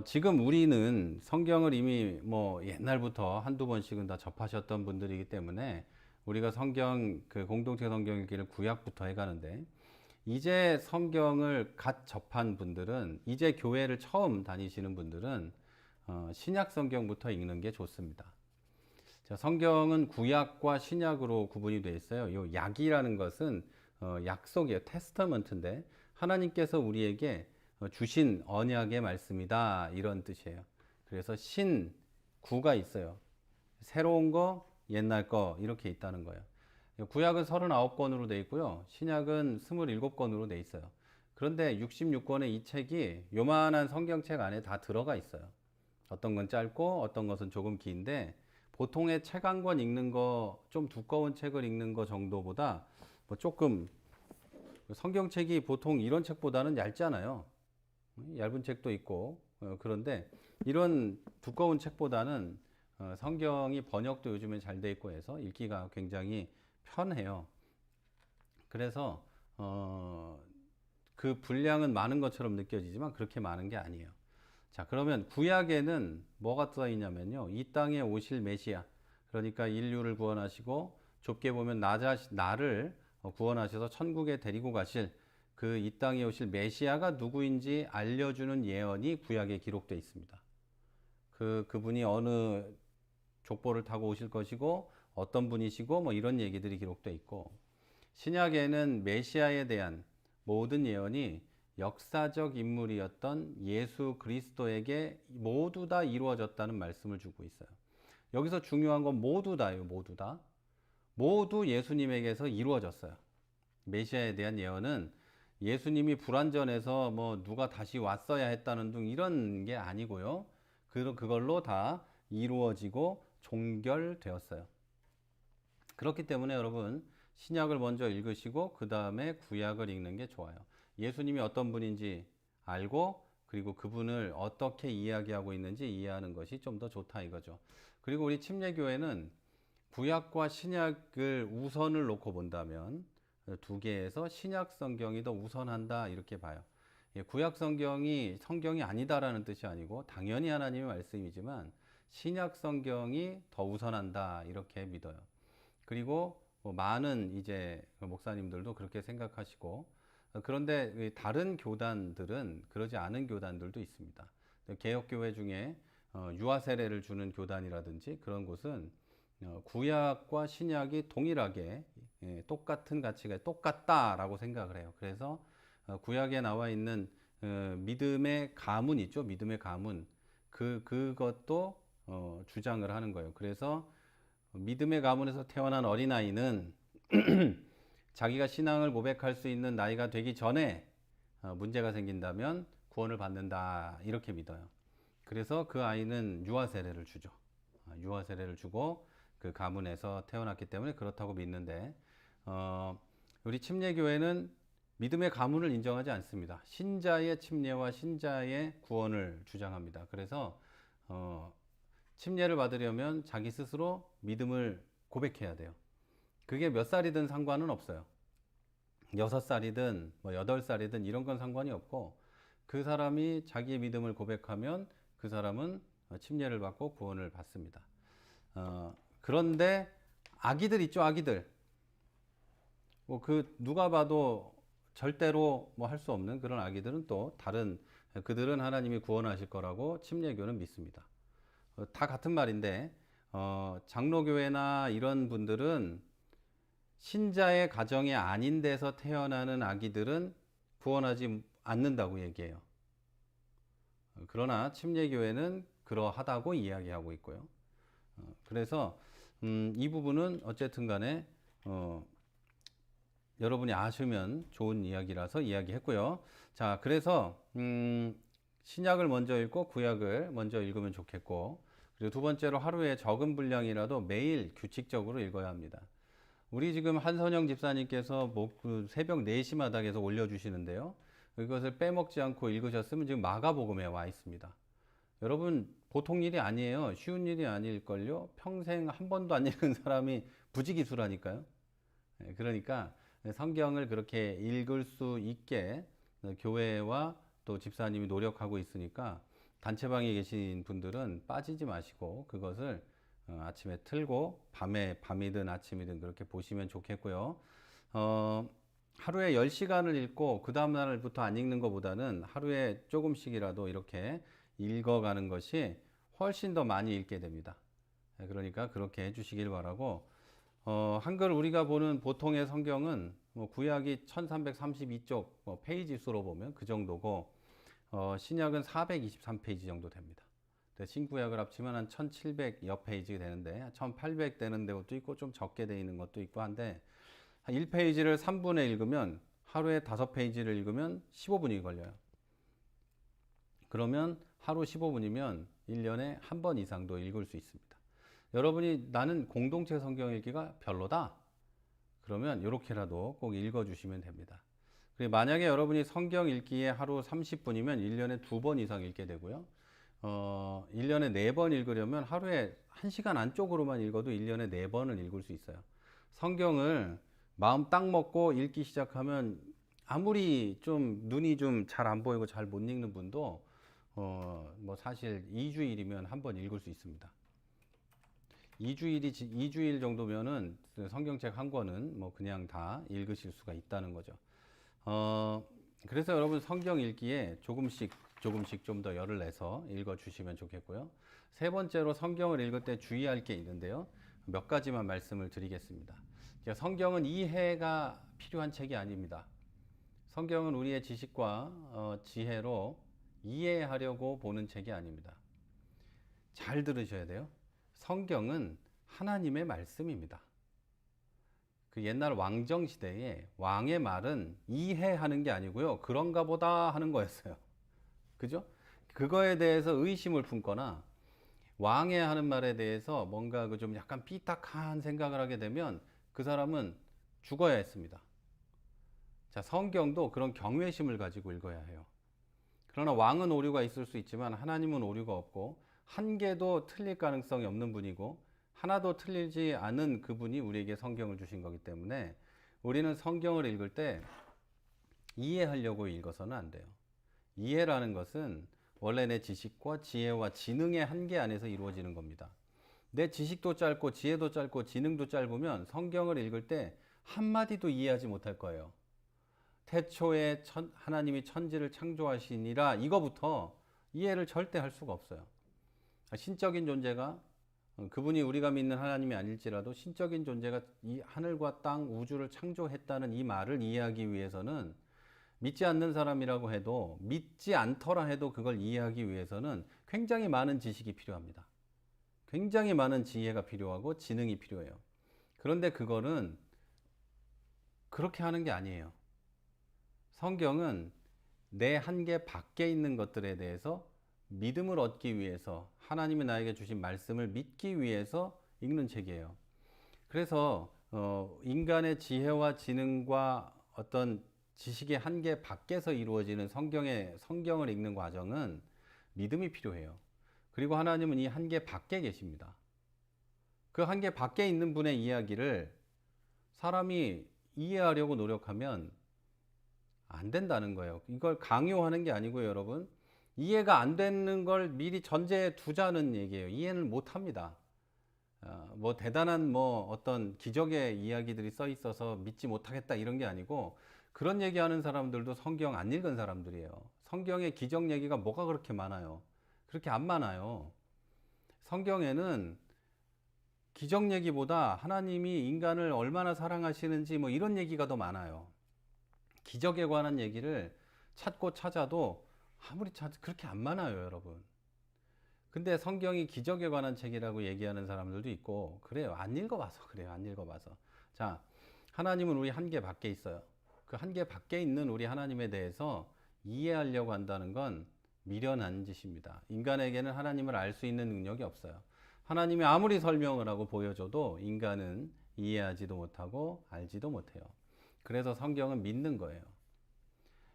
지금 우리는 성경을 이미 뭐 옛날부터 한두 번씩은 다 접하셨던 분들이기 때문에 우리가 성경 그 공동체 성경 읽기를 구약부터 해가는데 이제 성경을 갓 접한 분들은 이제 교회를 처음 다니시는 분들은 신약 성경부터 읽는 게 좋습니다. 자, 성경은 구약과 신약으로 구분이 되어 있어요. 이 약이라는 것은 약속이에요. 테스터먼트인데 하나님께서 우리에게 주신 언약의 말씀이다 이런 뜻이에요. 그래서 신구가 있어요. 새로운 거, 옛날 거 이렇게 있다는 거예요. 구약은 39권으로 되어 있고요. 신약은 27권으로 되어 있어요. 그런데 66권의 이 책이 요만한 성경책 안에 다 들어가 있어요. 어떤 건 짧고 어떤 것은 조금 긴데 보통의 책 한 권 읽는 거, 좀 두꺼운 책을 읽는 거 정도보다 뭐 조금 성경책이 보통 이런 책보다는 얇잖아요. 얇은 책도 있고 그런데 이런 두꺼운 책보다는 성경이 번역도 요즘에 잘 돼 있고 해서 읽기가 굉장히 편해요. 그래서 그 분량은 많은 것처럼 느껴지지만 그렇게 많은 게 아니에요. 자, 그러면 구약에는 뭐가 써 있냐면요. 이 땅에 오실 메시아, 그러니까 인류를 구원하시고 좁게 보면 나를 구원하셔서 천국에 데리고 가실 그 이 땅에 오실 메시아가 누구인지 알려주는 예언이 구약에 기록되어 있습니다. 그분이 어느 족보를 타고 오실 것이고 어떤 분이시고 뭐 이런 얘기들이 기록되어 있고 신약에는 메시아에 대한 모든 예언이 역사적 인물이었던 예수 그리스도에게 모두 다 이루어졌다는 말씀을 주고 있어요. 여기서 중요한 건 모두 다예요. 모두 다. 모두 예수님에게서 이루어졌어요. 메시아에 대한 예언은 예수님이 불완전해서 뭐 누가 다시 왔어야 했다는 등 이런 게 아니고요. 그걸로 다 이루어지고 종결되었어요. 그렇기 때문에 여러분 신약을 먼저 읽으시고 그 다음에 구약을 읽는 게 좋아요. 예수님이 어떤 분인지 알고 그리고 그분을 어떻게 이야기하고 있는지 이해하는 것이 좀 더 좋다 이거죠. 그리고 우리 침례교회는 구약과 신약을 우선을 놓고 본다면 두 개에서 신약 성경이 더 우선한다 이렇게 봐요. 구약 성경이 성경이 아니다라는 뜻이 아니고 당연히 하나님의 말씀이지만 신약 성경이 더 우선한다 이렇게 믿어요. 그리고 뭐 많은 이제 목사님들도 그렇게 생각하시고 그런데 다른 교단들은 그러지 않은 교단들도 있습니다. 개혁교회 중에 유아 세례를 주는 교단이라든지 그런 곳은 구약과 신약이 동일하게 똑같은 가치가 똑같다라고 생각을 해요. 그래서 구약에 나와 있는 믿음의 가문 있죠. 믿음의 가문 그것도 주장을 하는 거예요. 그래서 믿음의 가문에서 태어난 어린아이는 자기가 신앙을 고백할 수 있는 나이가 되기 전에 문제가 생긴다면 구원을 받는다 이렇게 믿어요. 그래서 그 아이는 유아 세례를 주죠. 유아 세례를 주고 그 가문에서 태어났기 때문에 그렇다고 믿는데 우리 침례교회는 믿음의 가문을 인정하지 않습니다. 신자의 침례와 신자의 구원을 주장합니다. 그래서 침례를 받으려면 자기 스스로 믿음을 고백해야 돼요. 그게 몇 살이든 상관은 없어요. 6살이든 뭐 8살이든 이런 건 상관이 없고 그 사람이 자기의 믿음을 고백하면 그 사람은 침례를 받고 구원을 받습니다. 그런데 아기들 있죠, 아기들. 뭐 누가 봐도 절대로 뭐 할 수 없는 그런 아기들은 또 다른 그들은 하나님이 구원하실 거라고 침례교는 믿습니다. 다 같은 말인데 장로교회나 이런 분들은 신자의 가정이 아닌 데서 태어나는 아기들은 구원하지 않는다고 얘기해요. 그러나 침례교회는 그러하다고 이야기하고 있고요. 그래서 이 부분은 어쨌든 간에 여러분이 아시면 좋은 이야기라서 이야기했고요. 자, 그래서 신약을 먼저 읽고 구약을 먼저 읽으면 좋겠고 그리고 두 번째로 하루에 적은 분량이라도 매일 규칙적으로 읽어야 합니다. 우리 지금 한선영 집사님께서 그 새벽 4시마다 계속 올려주시는데요. 이것을 빼먹지 않고 읽으셨으면 지금 마가복음에 와 있습니다. 여러분 보통 일이 아니에요. 쉬운 일이 아닐걸요. 평생 한 번도 안 읽은 사람이 부지기수라니까요. 그러니까 성경을 그렇게 읽을 수 있게 교회와 또 집사님이 노력하고 있으니까 단체방에 계신 분들은 빠지지 마시고 그것을 아침에 틀고 밤이든 아침이든 그렇게 보시면 좋겠고요. 하루에 10시간을 읽고 그 다음 날부터 안 읽는 것보다는 하루에 조금씩이라도 이렇게 읽어가는 것이 훨씬 더 많이 읽게 됩니다. 그러니까 그렇게 해주시길 바라고 한글 우리가 보는 보통의 성경은 뭐 구약이 1332쪽 뭐 페이지 수로 보면 그 정도고 신약은 423페이지 정도 됩니다. 신구약을 합치면 한 1700여 페이지 되는데 1800 되는 것도 있고 좀 적게 되어 있는 것도 있고 한데 1페이지를 3분에 읽으면 하루에 5페이지를 읽으면 15분이 걸려요. 그러면 하루 15분이면 1년에 한 번 이상도 읽을 수 있습니다. 여러분이 나는 공동체 성경 읽기가 별로다. 그러면 이렇게라도 꼭 읽어주시면 됩니다. 그리고 만약에 여러분이 성경 읽기에 하루 30분이면 1년에 2번 이상 읽게 되고요. 1년에 4번 읽으려면 하루에 1시간 안쪽으로만 읽어도 1년에 4번을 읽을 수 있어요. 성경을 마음 딱 먹고 읽기 시작하면 아무리 좀 눈이 좀 잘 안 보이고 잘 못 읽는 분도 뭐 사실 2주일이면 한 번 읽을 수 있습니다. 2주일 정도면은 성경책 한 권은 뭐 그냥 다 읽으실 수가 있다는 거죠. 그래서 여러분 성경 읽기에 조금씩 좀 더 열을 내서 읽어 주시면 좋겠고요. 세 번째로 성경을 읽을 때 주의할 게 있는데요. 몇 가지만 말씀을 드리겠습니다. 성경은 이해가 필요한 책이 아닙니다. 성경은 우리의 지식과 지혜로 이해하려고 보는 책이 아닙니다. 잘 들으셔야 돼요. 성경은 하나님의 말씀입니다. 그 옛날 왕정 시대에 왕의 말은 이해하는 게 아니고요. 그런가 보다 하는 거였어요. 그죠? 그거에 대해서 의심을 품거나 왕의 하는 말에 대해서 뭔가 그 좀 약간 삐딱한 생각을 하게 되면 그 사람은 죽어야 했습니다. 자, 성경도 그런 경외심을 가지고 읽어야 해요. 그러나 왕은 오류가 있을 수 있지만 하나님은 오류가 없고 한 개도 틀릴 가능성이 없는 분이고 하나도 틀리지 않은 그분이 우리에게 성경을 주신 거기 때문에 우리는 성경을 읽을 때 이해하려고 읽어서는 안 돼요. 이해라는 것은 원래 내 지식과 지혜와 지능의 한계 안에서 이루어지는 겁니다. 내 지식도 짧고 지혜도 짧고 지능도 짧으면 성경을 읽을 때 한마디도 이해하지 못할 거예요. 태초에 하나님이 천지를 창조하시니라 이거부터 이해를 절대 할 수가 없어요. 신적인 존재가 그분이 우리가 믿는 하나님이 아닐지라도 신적인 존재가 이 하늘과 땅 우주를 창조했다는 이 말을 이해하기 위해서는 믿지 않는 사람이라고 해도 믿지 않더라 해도 그걸 이해하기 위해서는 굉장히 많은 지식이 필요합니다. 굉장히 많은 지혜가 필요하고 지능이 필요해요. 그런데 그거는 그렇게 하는 게 아니에요. 성경은 내 한계 밖에 있는 것들에 대해서 믿음을 얻기 위해서 하나님이 나에게 주신 말씀을 믿기 위해서 읽는 책이에요. 그래서 인간의 지혜와 지능과 어떤 지식의 한계 밖에서 이루어지는 성경을 읽는 과정은 믿음이 필요해요. 그리고 하나님은 이 한계 밖에 계십니다. 그 한계 밖에 있는 분의 이야기를 사람이 이해하려고 노력하면 안 된다는 거예요. 이걸 강요하는 게 아니고요, 여러분. 이해가 안 되는 걸 미리 전제에 두자는 얘기예요. 이해는 못 합니다. 뭐 대단한 뭐 어떤 기적의 이야기들이 써 있어서 믿지 못하겠다 이런 게 아니고 그런 얘기하는 사람들도 성경 안 읽은 사람들이에요. 성경에 기적 얘기가 뭐가 그렇게 많아요? 그렇게 안 많아요. 성경에는 기적 얘기보다 하나님이 인간을 얼마나 사랑하시는지 뭐 이런 얘기가 더 많아요. 기적에 관한 얘기를 찾고 찾아도 아무리 찾아도 그렇게 안 많아요, 여러분. 근데 성경이 기적에 관한 책이라고 얘기하는 사람들도 있고 그래요. 안 읽어봐서 그래요. 안 읽어봐서. 자, 하나님은 우리 한계 밖에 있어요. 그 한계 밖에 있는 우리 하나님에 대해서 이해하려고 한다는 건 미련한 짓입니다. 인간에게는 하나님을 알 수 있는 능력이 없어요. 하나님이 아무리 설명을 하고 보여줘도 인간은 이해하지도 못하고 알지도 못해요. 그래서 성경은 믿는 거예요.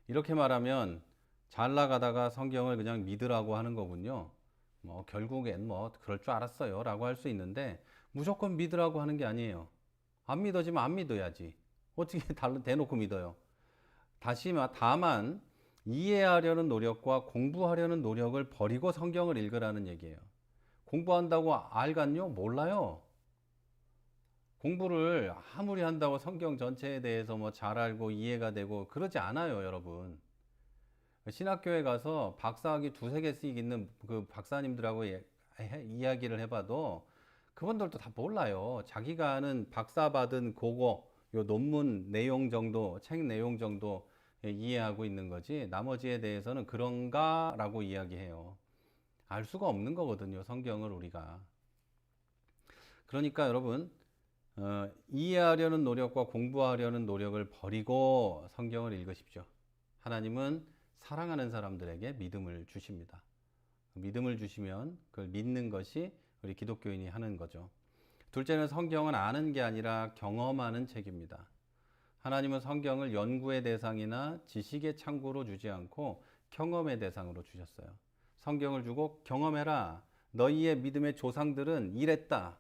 이렇게 말하면 잘 나가다가 성경을 그냥 믿으라고 하는 거군요. 뭐 결국엔 뭐 그럴 줄 알았어요 라고 할 수 있는데 무조건 믿으라고 하는 게 아니에요. 안 믿어지면 안 믿어야지. 어떻게 대놓고 믿어요. 다만 이해하려는 노력과 공부하려는 노력을 버리고 성경을 읽으라는 얘기예요. 공부한다고 알겠뇨? 몰라요. 공부를 아무리 한다고 성경 전체에 대해서 뭐 잘 알고 이해가 되고 그러지 않아요, 여러분. 신학교에 가서 박사학위 두세 개씩 있는 그 박사님들하고 이야기를 해봐도 그분들도 다 몰라요. 자기가 아는 박사 받은 그거, 요 논문 내용 정도, 책 내용 정도 이해하고 있는 거지 나머지에 대해서는 그런가 라고 이야기해요. 알 수가 없는 거거든요, 성경을 우리가. 그러니까 여러분 이해하려는 노력과 공부하려는 노력을 버리고 성경을 읽으십시오. 하나님은 사랑하는 사람들에게 믿음을 주십니다. 믿음을 주시면 그걸 믿는 것이 우리 기독교인이 하는 거죠. 둘째는 성경은 아는 게 아니라 경험하는 책입니다. 하나님은 성경을 연구의 대상이나 지식의 창고로 주지 않고 경험의 대상으로 주셨어요. 성경을 주고 경험해라. 너희의 믿음의 조상들은 이랬다.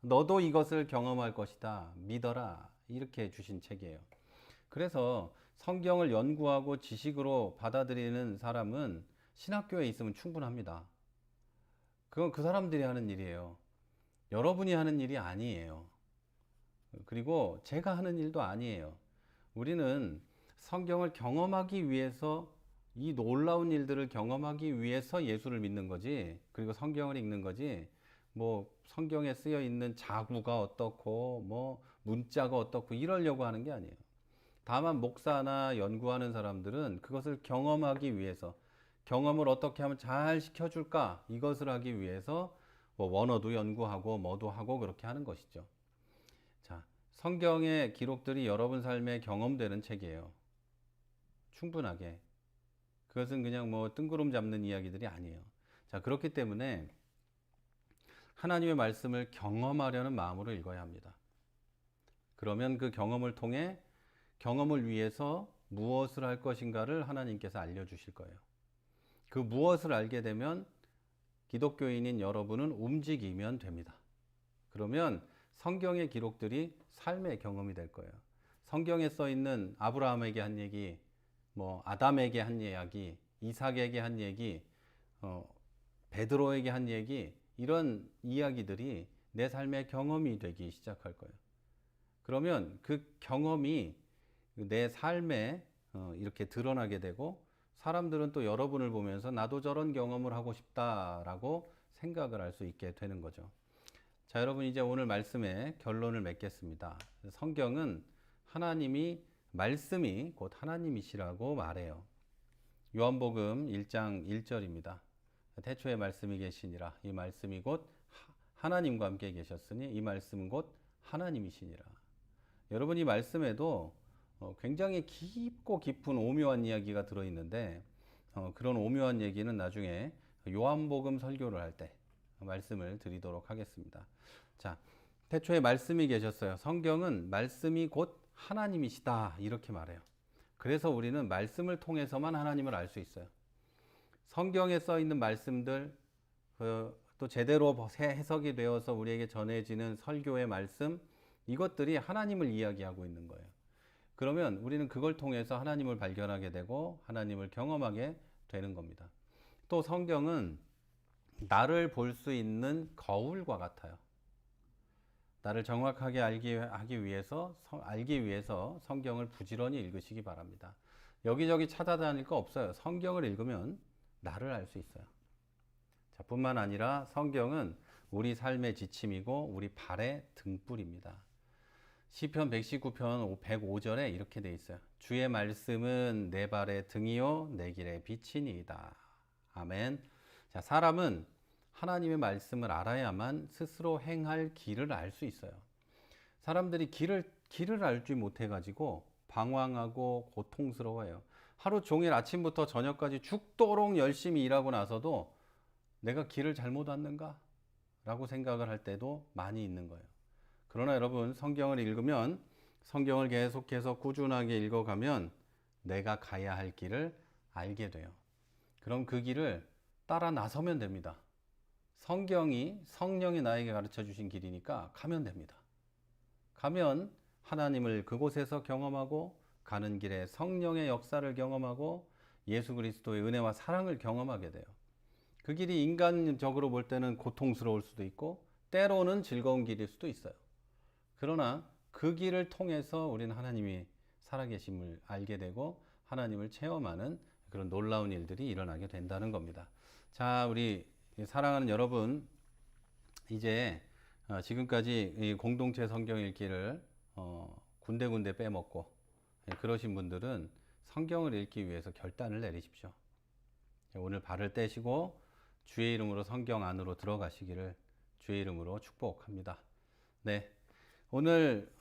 너도 이것을 경험할 것이다. 믿어라. 이렇게 주신 책이에요. 그래서 성경을 연구하고 지식으로 받아들이는 사람은 신학교에 있으면 충분합니다. 그건 그 사람들이 하는 일이에요. 여러분이 하는 일이 아니에요. 그리고 제가 하는 일도 아니에요. 우리는 성경을 경험하기 위해서 이 놀라운 일들을 경험하기 위해서 예수를 믿는 거지, 그리고 성경을 읽는 거지, 뭐 성경에 쓰여 있는 자구가 어떻고 뭐 문자가 어떻고 이러려고 하는 게 아니에요. 다만 목사나 연구하는 사람들은 그것을 경험하기 위해서, 경험을 어떻게 하면 잘 시켜줄까, 이것을 하기 위해서 뭐 원어도 연구하고 뭐도 하고 그렇게 하는 것이죠. 자, 성경의 기록들이 여러분 삶에 경험되는 책이에요. 충분하게. 그것은 그냥 뭐 뜬구름 잡는 이야기들이 아니에요. 자, 그렇기 때문에 하나님의 말씀을 경험하려는 마음으로 읽어야 합니다. 그러면 그 경험을 통해 경험을 위해서 무엇을 할 것인가를 하나님께서 알려주실 거예요. 그 무엇을 알게 되면 기독교인인 여러분은 움직이면 됩니다. 그러면 성경의 기록들이 삶의 경험이 될 거예요. 성경에 써 있는 아브라함에게 한 얘기, 뭐 아담에게 한 이야기, 이삭에게 한 얘기, 베드로에게 한 얘기, 이런 이야기들이 내 삶의 경험이 되기 시작할 거예요. 그러면 그 경험이 내 삶에 이렇게 드러나게 되고, 사람들은 또 여러분을 보면서 나도 저런 경험을 하고 싶다라고 생각을 할 수 있게 되는 거죠. 자, 여러분, 이제 오늘 말씀의 결론을 맺겠습니다. 성경은 말씀이 곧 하나님이시라고 말해요. 요한복음 1장 1절입니다. 태초에 말씀이 계시니라. 이 말씀이 곧 하나님과 함께 계셨으니 이 말씀은 곧 하나님이시니라. 여러분, 이 말씀에도 굉장히 깊고 깊은 오묘한 이야기가 들어있는데, 그런 오묘한 얘기는 나중에 요한복음 설교를 할 때 말씀을 드리도록 하겠습니다. 자, 태초에 말씀이 계셨어요. 성경은 말씀이 곧 하나님이시다, 이렇게 말해요. 그래서 우리는 말씀을 통해서만 하나님을 알 수 있어요. 성경에 써 있는 말씀들, 또 제대로 해석이 되어서 우리에게 전해지는 설교의 말씀, 이것들이 하나님을 이야기하고 있는 거예요. 그러면 우리는 그걸 통해서 하나님을 발견하게 되고 하나님을 경험하게 되는 겁니다. 또 성경은 나를 볼 수 있는 거울과 같아요. 나를 정확하게 알기 위해서 성경을 부지런히 읽으시기 바랍니다. 여기저기 찾아다닐 거 없어요. 성경을 읽으면 나를 알 수 있어요. 자, 뿐만 아니라 성경은 우리 삶의 지침이고 우리 발의 등불입니다. 시편 119편 105절에 이렇게 돼 있어요. 주의 말씀은 내 발의 등이요 내 길의 빛이니이다. 아멘. 자, 사람은 하나님의 말씀을 알아야만 스스로 행할 길을 알 수 있어요. 사람들이 길을 알지 못해 가지고 방황하고 고통스러워해요. 하루 종일 아침부터 저녁까지 죽도록 열심히 일하고 나서도 내가 길을 잘못 왔는가? 라고 생각을 할 때도 많이 있는 거예요. 그러나 여러분, 성경을 읽으면, 성경을 계속해서 꾸준하게 읽어가면 내가 가야 할 길을 알게 돼요. 그럼 그 길을 따라 나서면 됩니다. 성령이 나에게 가르쳐 주신 길이니까 가면 됩니다. 가면 하나님을 그곳에서 경험하고, 가는 길에 성령의 역사를 경험하고 예수 그리스도의 은혜와 사랑을 경험하게 돼요. 그 길이 인간적으로 볼 때는 고통스러울 수도 있고 때로는 즐거운 길일 수도 있어요. 그러나 그 길을 통해서 우리는 하나님이 살아계심을 알게 되고 하나님을 체험하는 그런 놀라운 일들이 일어나게 된다는 겁니다. 자, 우리 사랑하는 여러분, 이제 지금까지 이 공동체 성경 읽기를 군데군데 빼먹고 그러신 분들은 성경을 읽기 위해서 결단을 내리십시오. 오늘 발을 떼시고 주의 이름으로 성경 안으로 들어가시기를 주의 이름으로 축복합니다. 네, 오늘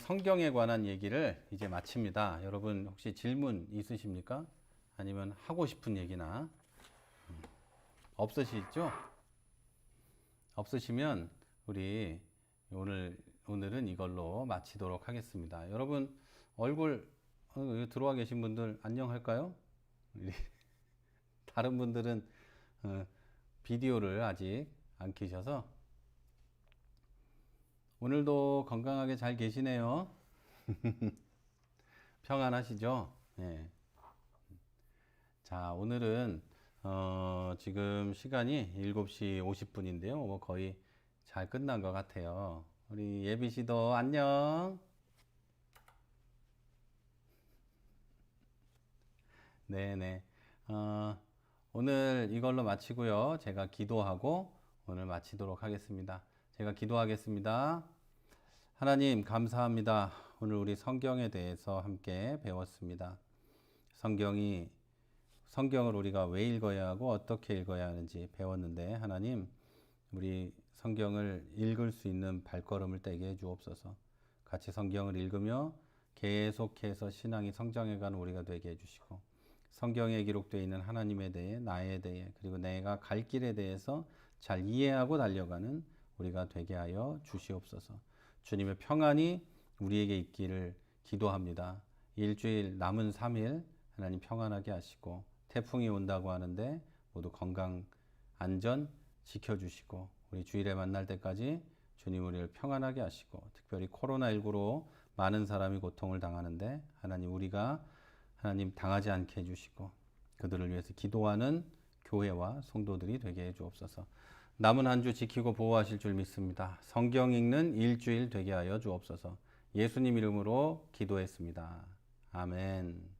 성경에 관한 얘기를 이제 마칩니다. 여러분, 혹시 질문 있으십니까? 아니면 하고 싶은 얘기나 없으시죠? 없으시면 우리 오늘은 이걸로 마치도록 하겠습니다. 여러분, 얼굴 들어와 계신 분들 안녕할까요? 다른 분들은 비디오를 아직 안 켜셔서 오늘도 건강하게 잘 계시네요. 평안하시죠? 네. 자, 오늘은 지금 시간이 7시 50분인데요. 뭐 거의 잘 끝난 것 같아요. 우리 예비 씨도 안녕. 네네. 오늘 이걸로 마치고요. 제가 기도하고 오늘 마치도록 하겠습니다. 제가 기도하겠습니다. 하나님, 감사합니다. 오늘 우리 성경에 대해서 함께 배웠습니다. 성경을 우리가 왜 읽어야 하고 어떻게 읽어야 하는지 배웠는데 하나님 우리 성경을 읽을 수 있는 발걸음을 떼게 해 주옵소서. 같이 성경을 읽으며 계속해서 신앙이 성장해가는 우리가 되게 해주시고 성경에 기록되어 있는 하나님에 대해 나에 대해 그리고 내가 갈 길에 대해서 잘 이해하고 달려가는 우리가 되게 하여 주시옵소서. 주님의 평안이 우리에게 있기를 기도합니다. 일주일 남은 3일 하나님 평안하게 하시고 태풍이 온다고 하는데 모두 건강 안전 지켜주시고 우리 주일에 만날 때까지 주님 우리를 평안하게 하시고 특별히 코로나19로 많은 사람이 고통을 당하는데 하나님 우리가 하나님 당하지 않게 해주시고 그들을 위해서 기도하는 교회와 성도들이 되게 해주옵소서. 남은 한 주 지키고 보호하실 줄 믿습니다. 성경 읽는 일주일 되게 하여 주옵소서. 예수님 이름으로 기도했습니다. 아멘.